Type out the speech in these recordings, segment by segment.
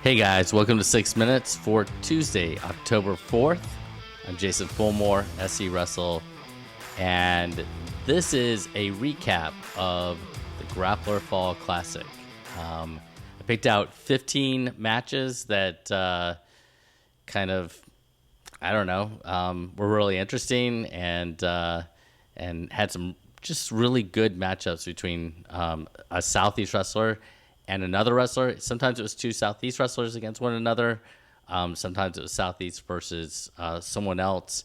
Hey guys, welcome to 6 Minutes for Tuesday, October 4th. I'm Jason Fulmore, SC Wrestle, and this is a recap of the Grappler Fall Classic. I picked out 15 matches that were really interesting and had some just really good matchups between a Southeast wrestler and another wrestler. Sometimes it was two Southeast wrestlers against one another. Sometimes it was Southeast versus someone else.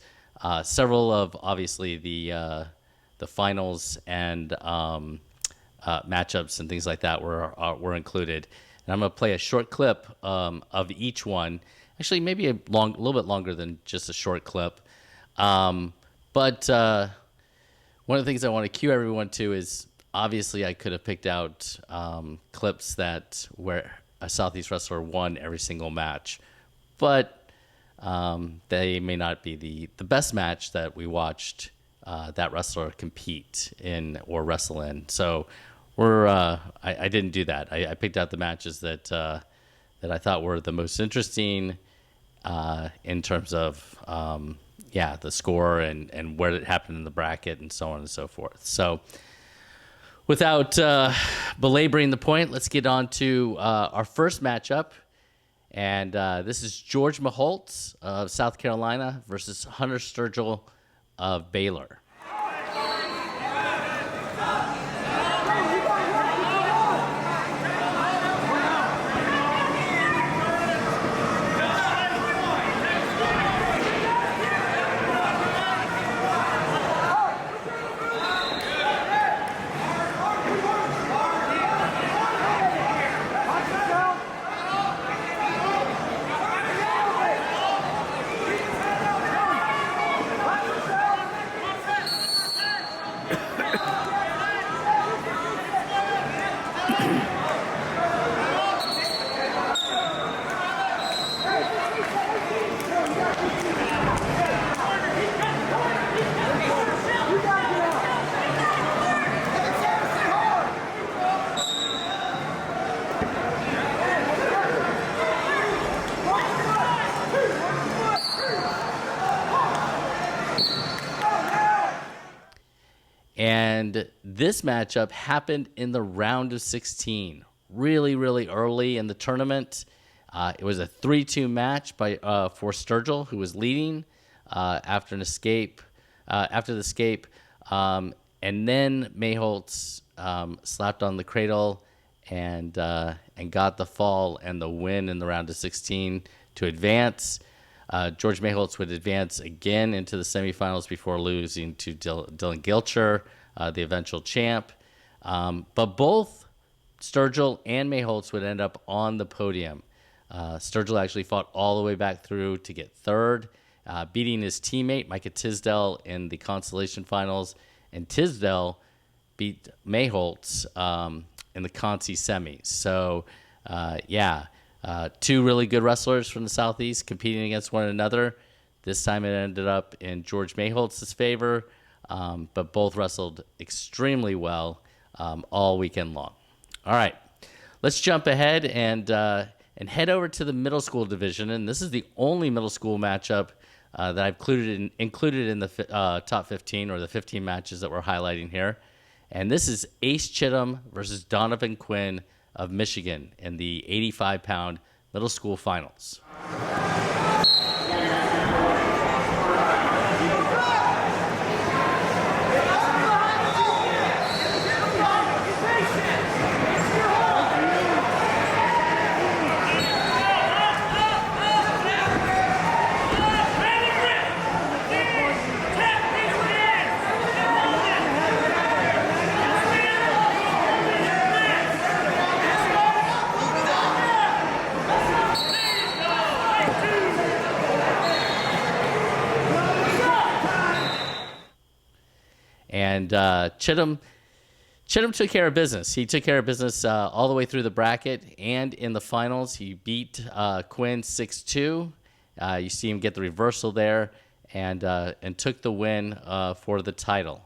Several of obviously the finals and matchups and things like that were included. And I'm going to play a short clip of each one. Actually, maybe a little bit longer than just a short clip. But one of the things I want to cue everyone to is, obviously, I could have picked out clips where a Southeast wrestler won every single match, but they may not be the best match that we watched that wrestler compete in or wrestle in. So I didn't do that. I picked out the matches that I thought were the most interesting in terms of the score and where it happened in the bracket and so on and so forth. So, without belaboring the point, let's get on to our first matchup. And this is George Maholtz of South Carolina versus Hunter Sturgill of Baylor. And this matchup happened in the round of 16, really, really early in the tournament. It was a 3-2 match for Sturgill, who was leading after the escape. And then Maholtz slapped on the cradle and got the fall and the win in the round of 16 to advance. George Maholtz would advance again into the semifinals before losing to Dylan Gilcher, the eventual champ. But both Sturgill and Maholtz would end up on the podium. Sturgill actually fought all the way back through to get third, beating his teammate Micah Tisdale in the consolation finals, and Tisdale beat Maholtz in the consi semis. So, two really good wrestlers from the Southeast competing against one another. This time it ended up in George Maholtz's favor, but both wrestled extremely well all weekend long. All right, let's jump ahead and head over to the middle school division. And this is the only middle school matchup that I've included in the top 15 or the 15 matches that we're highlighting here. And this is Ace Chittam versus Donovan Quinn of Michigan in the 85-pound middle school finals. And Chittam took care of business. He took care of business all the way through the bracket and in the finals. He beat Quinn 6-2. You see him get the reversal there and took the win for the title.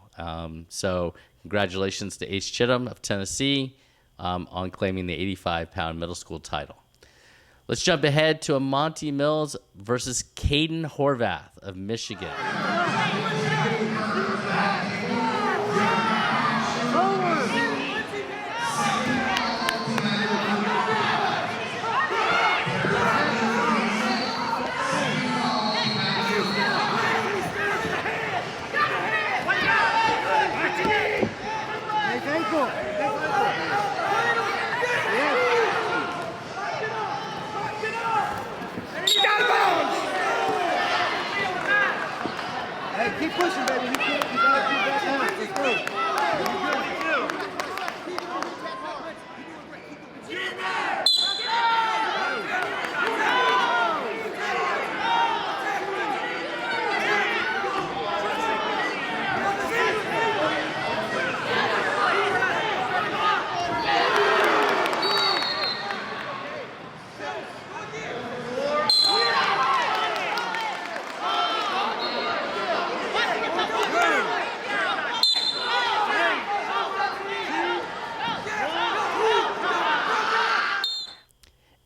So congratulations to Ace Chittam of Tennessee on claiming the 85-pound middle school title. Let's jump ahead to Monty Mills versus Caden Horvath of Michigan. Keep pushing, baby. You gotta keep that down. Let's go.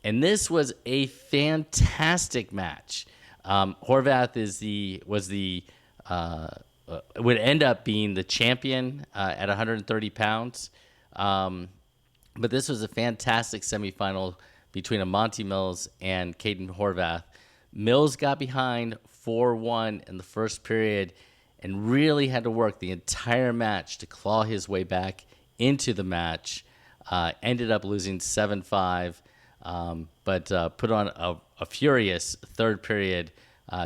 And this was a fantastic match. Horvath would end up being the champion at 130 pounds. But this was a fantastic semifinal between Monty Mills and Caden Horvath. Mills got behind 4-1 in the first period and really had to work the entire match to claw his way back into the match. Ended up losing 7-5. But put on a furious third period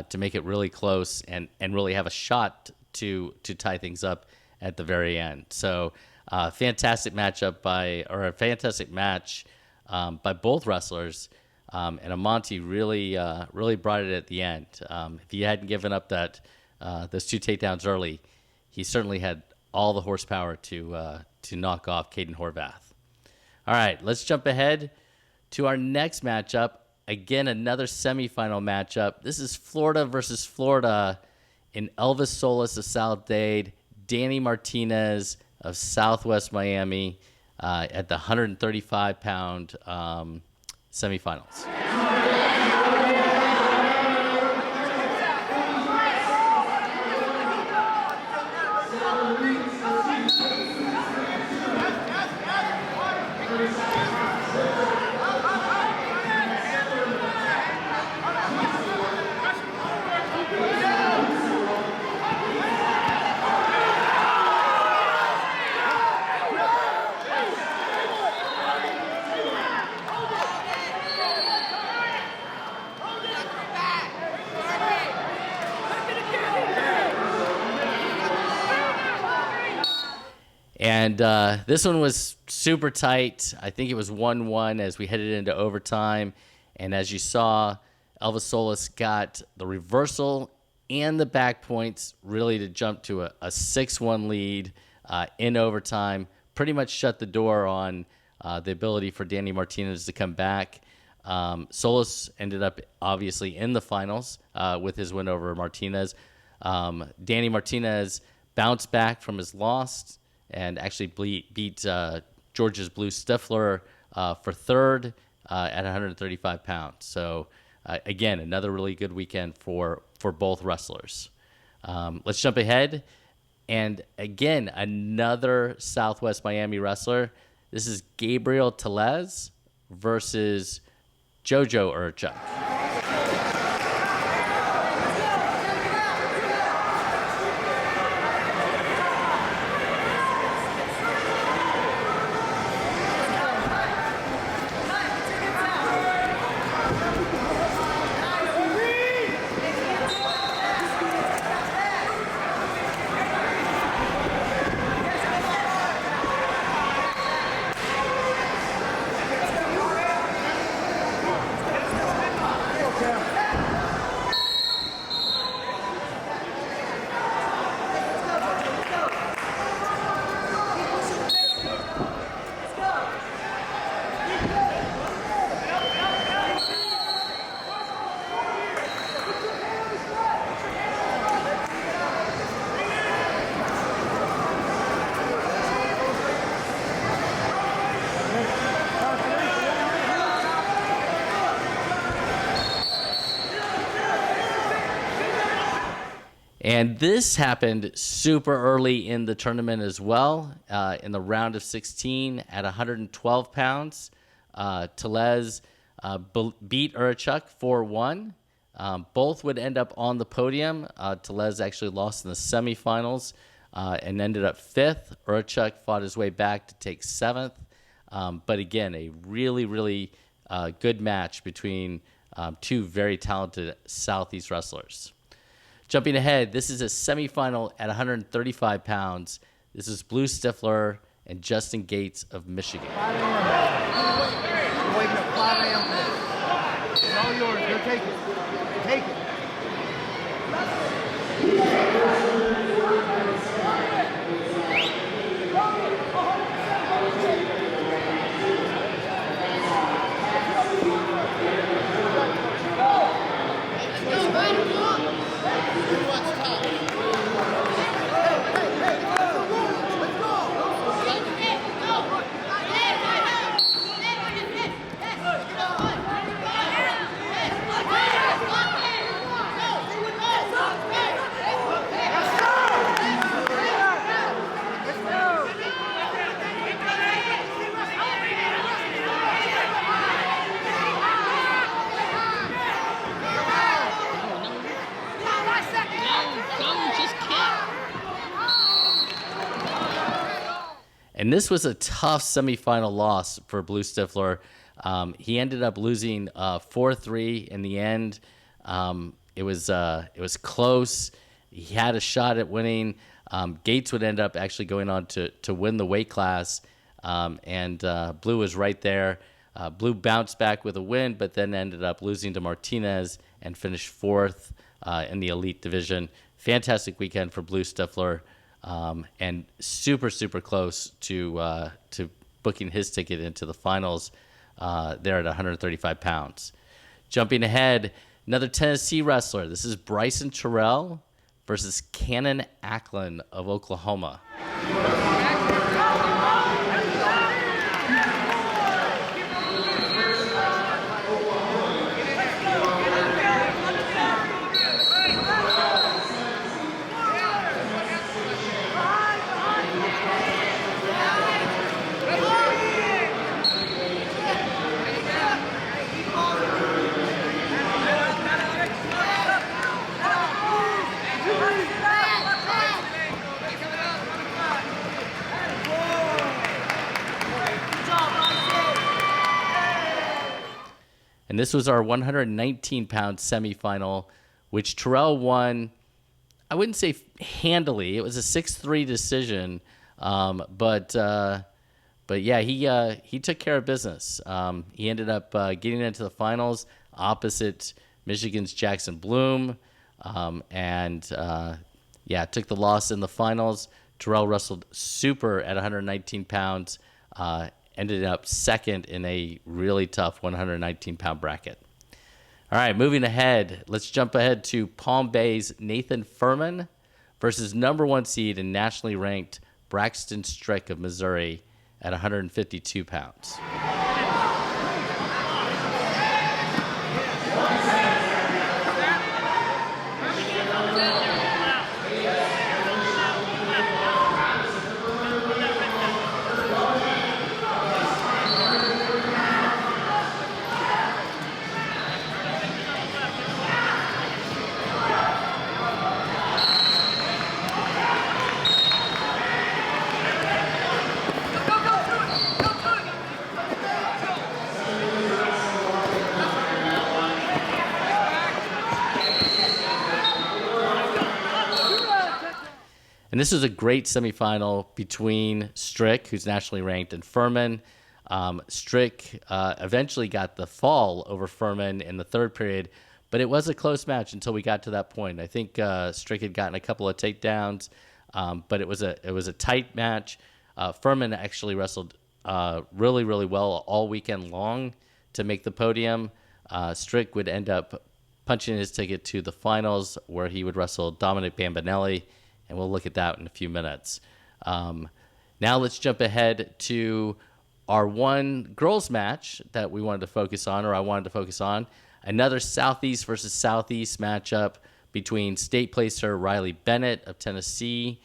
to make it really close and really have a shot to tie things up at the very end. So fantastic match by both wrestlers. And Monty really brought it at the end. If he hadn't given up those 2 takedowns early, he certainly had all the horsepower to knock off Caden Horvath. All right, let's jump ahead to our next matchup. Again, another semifinal matchup. This is Florida versus Florida in Elvis Solas of South Dade, Danny Martinez of Southwest Miami at the 135-pound semifinals. And this one was super tight. I think it was 1-1 as we headed into overtime. And as you saw, Elvis Solas got the reversal and the back points really to jump to a 6-1 lead in overtime. Pretty much shut the door on the ability for Danny Martinez to come back. Solas ended up obviously in the finals with his win over Martinez. Danny Martinez bounced back from his loss and actually beat Georgia's Blue Stiffler for third at 135 pounds. So, again, another really good weekend for both wrestlers. Let's jump ahead. And, again, another Southwest Miami wrestler. This is Gabriel Tellez versus Jojo Urchuk. And this happened super early in the tournament as well. In the round of 16 at 112 pounds, Tellez beat Urichuk 4-1. Both would end up on the podium. Tellez actually lost in the semifinals and ended up 5th. Urichuk fought his way back to take 7th. But again, a really, really good match between two very talented Southeast wrestlers. Jumping ahead, this is a semifinal at 135 pounds. This is Blue Stiffler and Justin Gates of Michigan. 5 a.m. Waking up 5 a.m. for this. It's all yours. Go take it. Take it. And this was a tough semifinal loss for Blue Stiffler. He ended up losing 4-3 in the end. It was close. He had a shot at winning. Gates would end up actually going on to win the weight class, and Blue was right there. Blue bounced back with a win, but then ended up losing to Martinez and finished 4th in the elite division. Fantastic weekend for Blue Stiffler. And super, super close to booking his ticket into the finals there at 135 pounds. Jumping ahead, another Tennessee wrestler. This is Bryson Terrell versus Cannon Acklin of Oklahoma. And this was our 119-pound semifinal, which Terrell won, I wouldn't say handily. It was a 6-3 decision, but yeah, he took care of business. He ended up getting into the finals opposite Michigan's Jackson Bloom, and took the loss in the finals. Terrell wrestled super at 119 pounds, ended up 2nd in a really tough 119-pound bracket. All right, moving ahead, let's jump ahead to Palm Bay's Nathan Furman versus number 1 seed and nationally ranked Braxton Strick of Missouri at 152 pounds. And this was a great semifinal between Strick, who's nationally ranked, and Furman. Strick eventually got the fall over Furman in the 3rd period, but it was a close match until we got to that point. I think Strick had gotten a couple of takedowns, but it was a tight match. Furman actually wrestled really, really well all weekend long to make the podium. Strick would end up punching his ticket to the finals, where he would wrestle Dominic Bambinelli, and we'll look at that in a few minutes. Now let's jump ahead to our one girls match that we wanted to focus on, or I wanted to focus on. Another Southeast versus Southeast matchup. between state placer Riley Bennett of Tennessee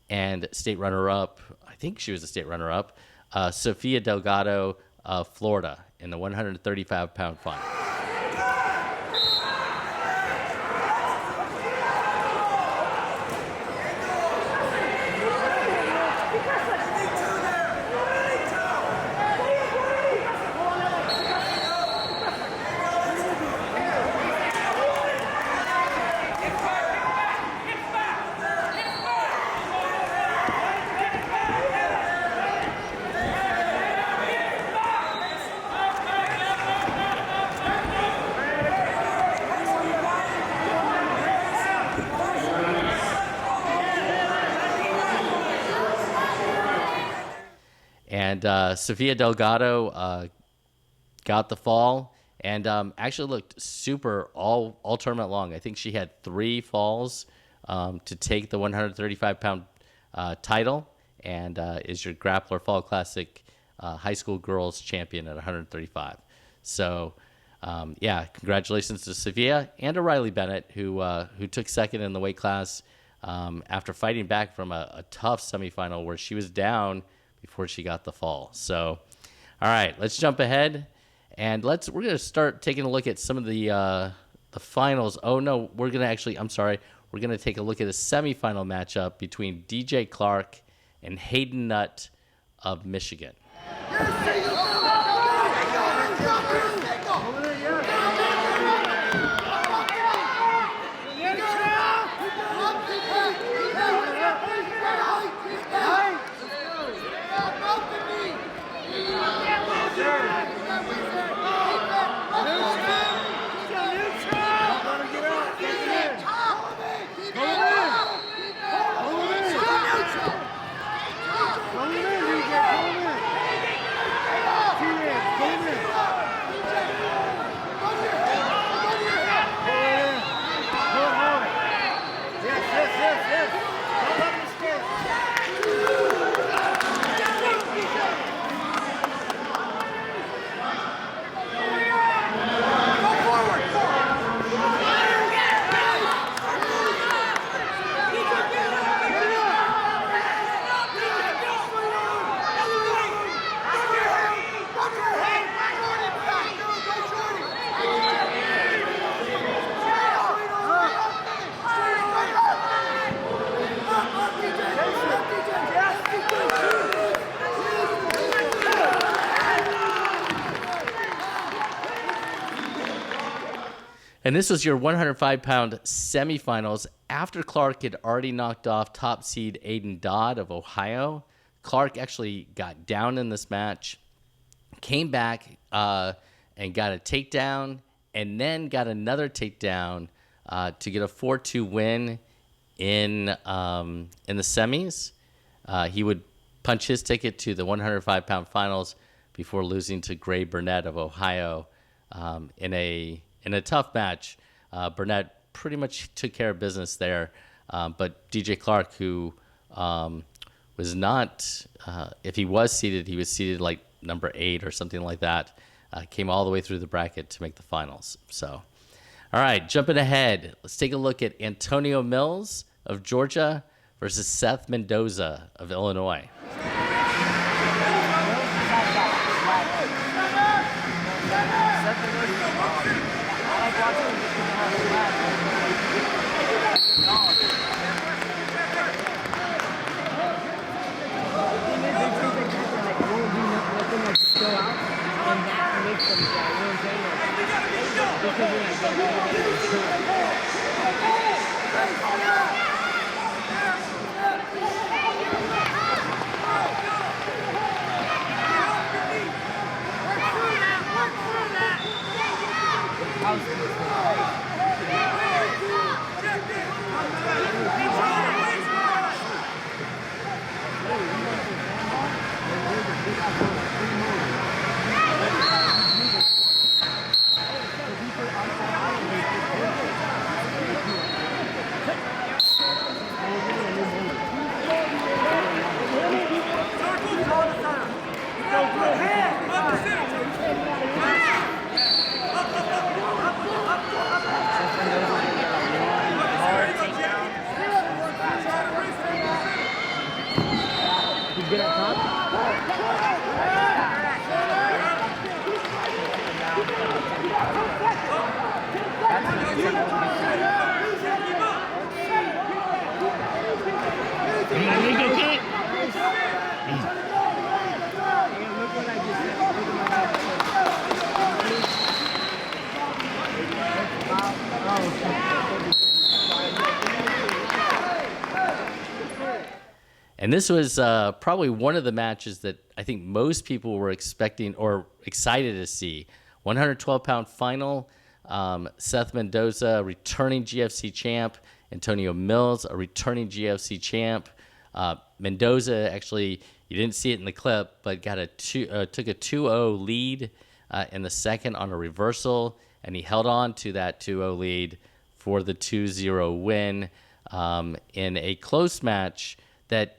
and state runner-up, I think she was a state runner-up, Sophia Delgado of Florida in the 135-pound final. And Sophia Delgado got the fall and actually looked super all tournament long. I think she had 3 falls to take the 135-pound title and is your Grappler Fall Classic high school girls champion at 135. So, yeah, congratulations to Sophia and to Riley Bennett, who took second in the weight class after fighting back from a tough semifinal where she was down before she got the fall. So, all right, let's jump ahead and we're going to start taking a look at some of the finals. Oh no, we're going to take a look at a semifinal matchup between DJ Clark and Hayden Nutt of Michigan. And this was your 105-pound semifinals after Clark had already knocked off top seed Aiden Dodd of Ohio. Clark actually got down in this match, came back and got a takedown, and then got another takedown to get a 4-2 win in the semis. He would punch his ticket to the 105-pound finals before losing to Gray Burnett of Ohio in a tough match. Burnett pretty much took care of business there, but DJ Clark, who was not, if he was seeded, he was seeded like number 8 or something like that, came all the way through the bracket to make the finals. So, all right, jumping ahead, let's take a look at Antonio Mills of Georgia versus Seth Mendoza of Illinois. He's good at top. And this was probably one of the matches that I think most people were expecting or excited to see. 112-pound final, Seth Mendoza, returning GFC champ, Antonio Mills, a returning GFC champ. Mendoza, actually, you didn't see it in the clip, but got took a 2-0 lead in the second on a reversal, and he held on to that 2-0 lead for the 2-0 win in a close match that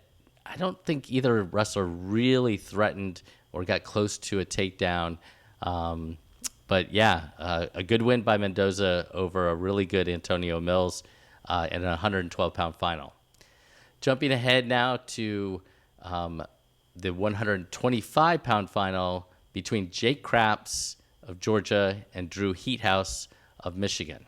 I don't think either wrestler really threatened or got close to a takedown. But yeah, a good win by Mendoza over a really good Antonio Mills in a 112-pound final. Jumping ahead now to the 125-pound final between Jake Craps of Georgia and Drew Heathouse of Michigan.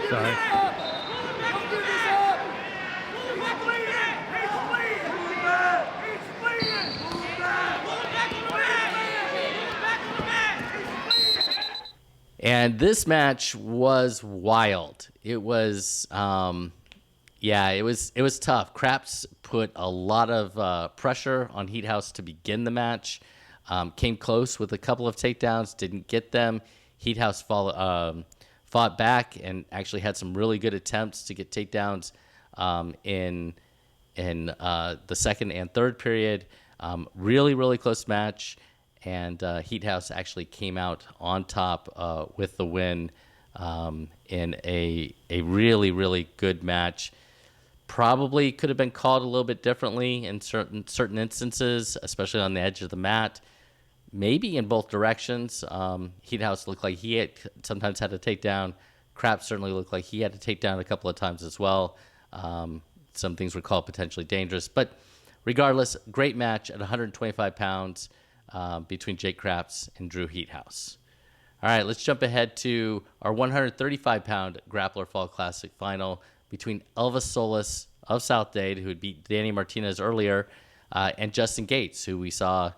Sorry. And this match was wild. It was, it was tough. Craps put a lot of pressure on Heathouse to begin the match. Came close with a couple of takedowns, didn't get them. Heathouse fought back and actually had some really good attempts to get takedowns in the second and third period. Really, really close match. And Heathouse actually came out on top with the win in a really, really good match. Probably could have been called a little bit differently in certain instances, especially on the edge of the mat. Maybe in both directions. Heathouse looked like he sometimes had to take down. Craps certainly looked like he had to take down a couple of times as well. Some things were called potentially dangerous. But regardless, great match at 125 pounds. Between Jake Craps and Drew Heathouse. All right, let's jump ahead to our 135-pound Grappler Fall Classic final between Elvis Solas of South Dade, who had beat Danny Martinez earlier, and Justin Gates, who we saw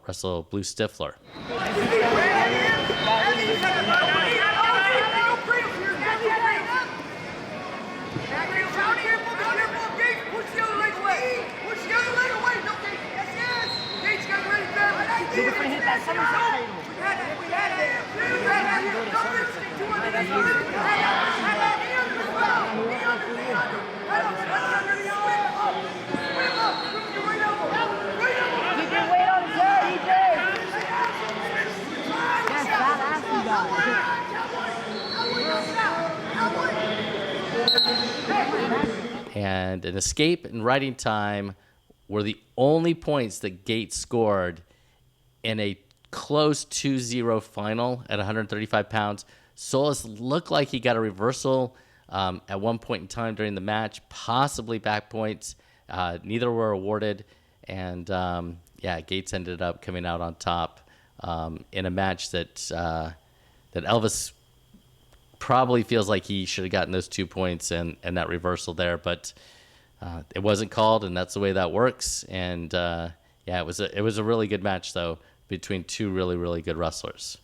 wrestle Blue Stiffler. And an escape and riding time were the only points that Gates scored in a close 2-0 final at 135 pounds. Solas looked like he got a reversal at one point in time during the match, possibly back points. Neither were awarded. And, Gates ended up coming out on top in a match that Elvis probably feels like he should have gotten those 2 points and that reversal there. But it wasn't called, and that's the way that works. And, it was a really good match, though, between two really, really good wrestlers.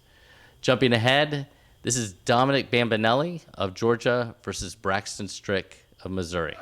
Jumping ahead, this is Dominic Bambinelli of Georgia versus Braxton Strick of Missouri.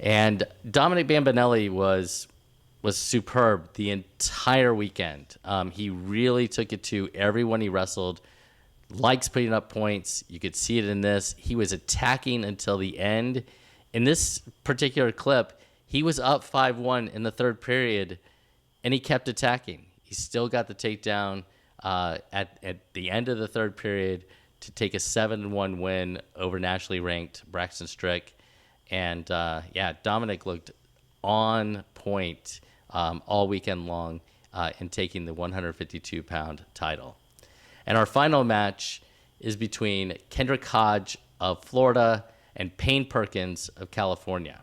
And Dominic Bambinelli was superb the entire weekend. He really took it to everyone he wrestled. Likes putting up points. You could see it in this. He was attacking until the end. In this particular clip, he was up 5-1 in the third period, and he kept attacking. He still got the takedown at the end of the third period to take a 7-1 win over nationally ranked Braxton Strick. And Dominic looked on point all weekend long in taking the 152-pound title. And our final match is between Kendrick Hodge of Florida and Payne Perkins of California.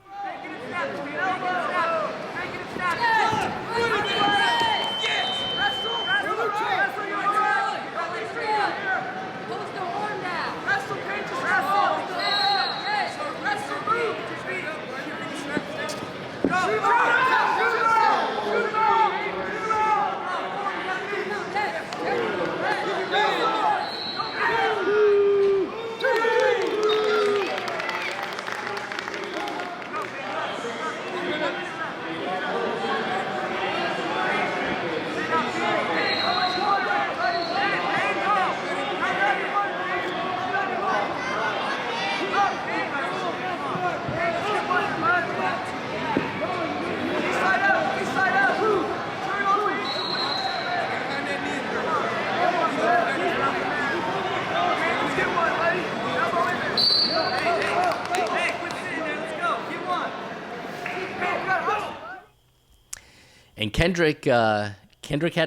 And Kendrick had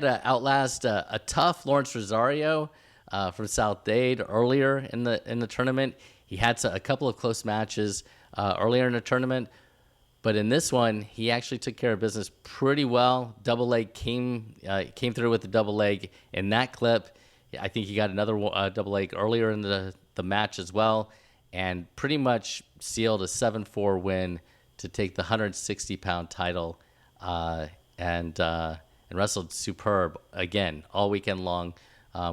to outlast a tough Lawrence Rosario from South Dade earlier in the tournament. He had a couple of close matches earlier in the tournament, but in this one he actually took care of business pretty well. Double leg came through with the double leg in that clip. I think he got another double leg earlier in the match as well, and pretty much sealed a 7-4 win to take the 160-pound title. And wrestled superb again all weekend long,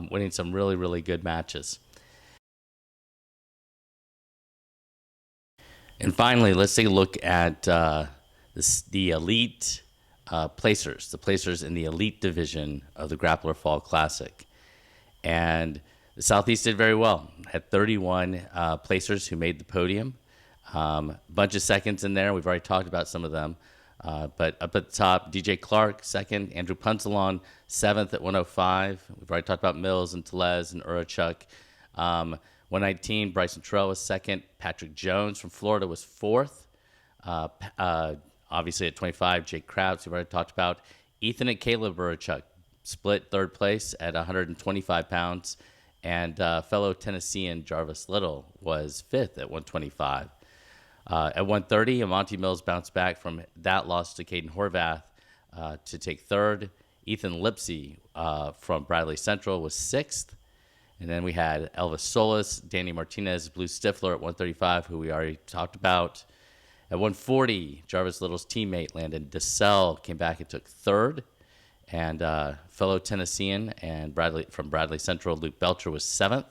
winning some really, really good matches. And finally, let's take a look at the elite placers, the placers in the elite division of the Grappler Fall Classic. And the Southeast did very well, had 31 placers who made the podium. Bunch of seconds in there. We've already talked about some of them. But up at the top, DJ Clark, second. Andrew Punsalon, seventh at 105. We've already talked about Mills and Tellez and Urachuk. 119, Bryson Terrell was second. Patrick Jones from Florida was fourth. Obviously at 25, Jake Krause, we've already talked about. Ethan and Caleb Urachuk split third place at 125 pounds. And fellow Tennessean Jarvis Little was fifth at 125. At 130, Monty Mills bounced back from that loss to Caden Horvath to take third. Ethan Lipsey from Bradley Central was sixth. And then we had Elvis Solas, Danny Martinez, Blue Stiffler at 135, who we already talked about. At 140, Jarvis Little's teammate, Landon DeSell, came back and took third. And fellow Tennessean and from Bradley Central, Luke Belcher, was seventh.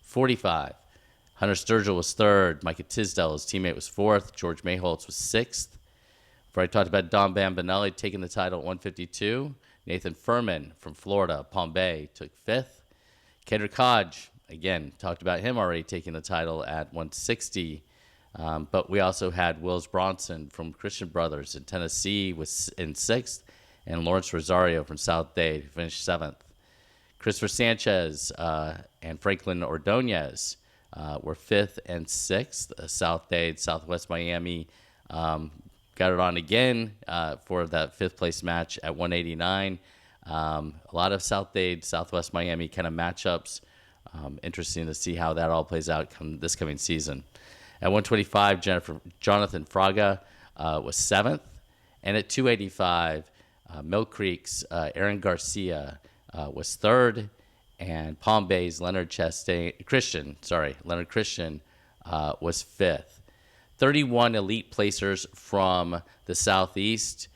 45. Hunter Sturgill was third. Micah Tisdale, his teammate, was fourth. George Mayholtz was sixth. Before I talked about Dom Bambinelli taking the title at 152. Nathan Furman from Florida, Palm Bay, took fifth. Kendrick Hodge, again, talked about him already taking the title at 160. But we also had Wills Bronson from Christian Brothers in Tennessee was in sixth. And Lawrence Rosario from South Dade, who finished seventh. Christopher Sanchez and Franklin Ordonez were fifth and sixth. South Dade, Southwest Miami got it on again for that fifth place match at 189. A lot of South Dade, Southwest Miami kind of matchups. Interesting to see how that all plays out this coming season. At 125, Jonathan Fraga was seventh. And at 285, Mill Creek's Aaron Garcia was third, and Palm Bay's Leonard Christian was fifth. 31 elite placers from the Southeast.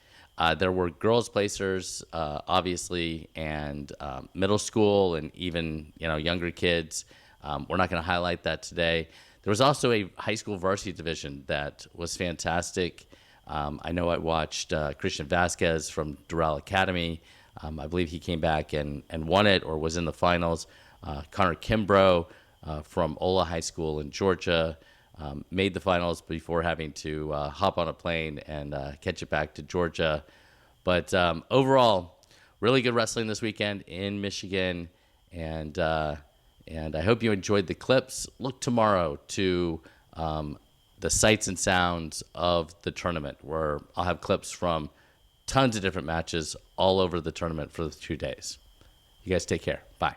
There were girls placers, obviously, and middle school and even younger kids. We're not going to highlight that today. There was also a high school varsity division that was fantastic. I know I watched Christian Vasquez from Doral Academy. I believe he came back and won it or was in the finals. Connor Kimbrough from Ola High School in Georgia made the finals before having to hop on a plane and catch it back to Georgia. But overall, really good wrestling this weekend in Michigan, and I hope you enjoyed the clips. Look tomorrow to the sights and sounds of the tournament, where I'll have clips from tons of different matches all over the tournament for the 2 days. You guys take care. Bye.